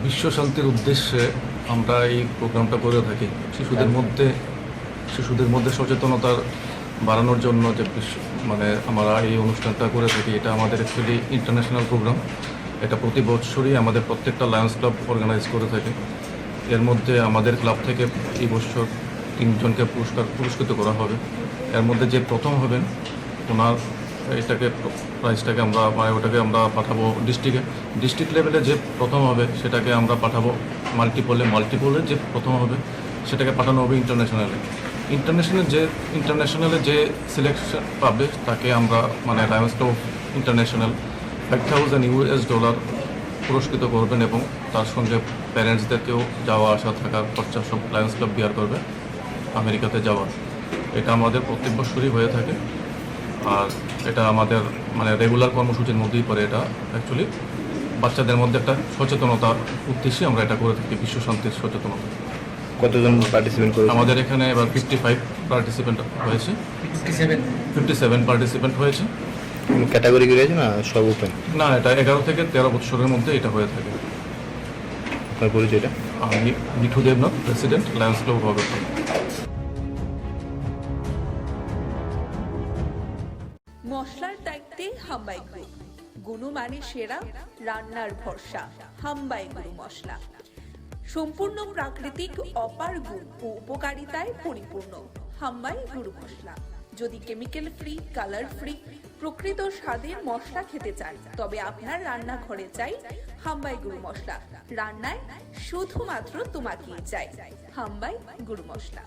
বিশ্ব শান্তির উদ্দেশ্যে আমরা এই প্রোগ্রামটা করে থাকি। শিশুদের মধ্যে সচেতনতার বাড়ানোর জন্য যে আমরা এই অনুষ্ঠানটা করে থাকি, এটা আমাদের অ্যাকচুয়ালি ইন্টারন্যাশনাল প্রোগ্রাম। এটা প্রতি বছরই আমাদের প্রত্যেকটা লায়ন্স ক্লাব অর্গানাইজ করে থাকে। এর মধ্যে আমাদের ক্লাব থেকে এই বছর 3 জনকে পুরস্কৃত করা হবে। এর মধ্যে যে প্রথম হবেন ওনার প্রাইজটাকে আমরা পাঠাবো ডিস্ট্রিক্ট লেভেলে। যে প্রথম হবে সেটাকে আমরা পাঠাবো মাল্টিপলে যে প্রথম হবে সেটাকে পাঠানো হবে ইন্টারন্যাশনালে যে সিলেকশন পাবে তাকে আমরা লায়ন্স ক্লাব ইন্টারন্যাশনাল $5,000 পুরস্কৃত করবেন এবং তার সঙ্গে প্যারেন্টসদেরকেও যাওয়া আসা থাকার খরচা সব লায়ন্স ক্লাব বিয়ার করবে আমেরিকাতে যাওয়া। এটা আমাদের প্রত্যেক বছরই হয়ে থাকে। আর এটা আমাদের রেগুলার কর্মসূচির মধ্যেই পড়ে। এটা অ্যাকচুয়ালি বাচ্চাদের মধ্যে একটা সচেতনতার উদ্দেশ্যে আমরা এটা করে থাকি, বিশ্ব শান্তির সচেতনতা। কতজন পার্টিসিপেন্ট করেছে? আমাদের এখানে এবার 55 পার্টিসিপেন্ট হয়েছে। 57 পার্টিসিপেন্ট হয়েছে। ক্যাটাগরি রয়েছে না, সব ওপেন? না, এটা 11 থেকে 13 বছরের মধ্যে এটা হয়ে থাকে। আপনার পরিচয়টা? আমি Mithu Debnath, president, Lions club Agartala. মশলার দায়িত্বে হাম্বাই গ্রুপ, গুণমানে সেরা, রান্নার ভরসা। হাম্বাই গুরু মশলা সম্পূর্ণ প্রাকৃতিক, অপার গুণ ও উপকারিতায় পরিপূর্ণ। হাম্বাই গুরু মশলা। যদি কেমিক্যাল ফ্রি, কালার ফ্রি, প্রকৃত স্বাদের মশলা খেতে চান তবে আপনার রান্নাঘরে চাই হাম্বাই গুরু মশলা। রান্নায় শুধুমাত্র তোমাকেই চাই হাম্বাই গুরু মশলা।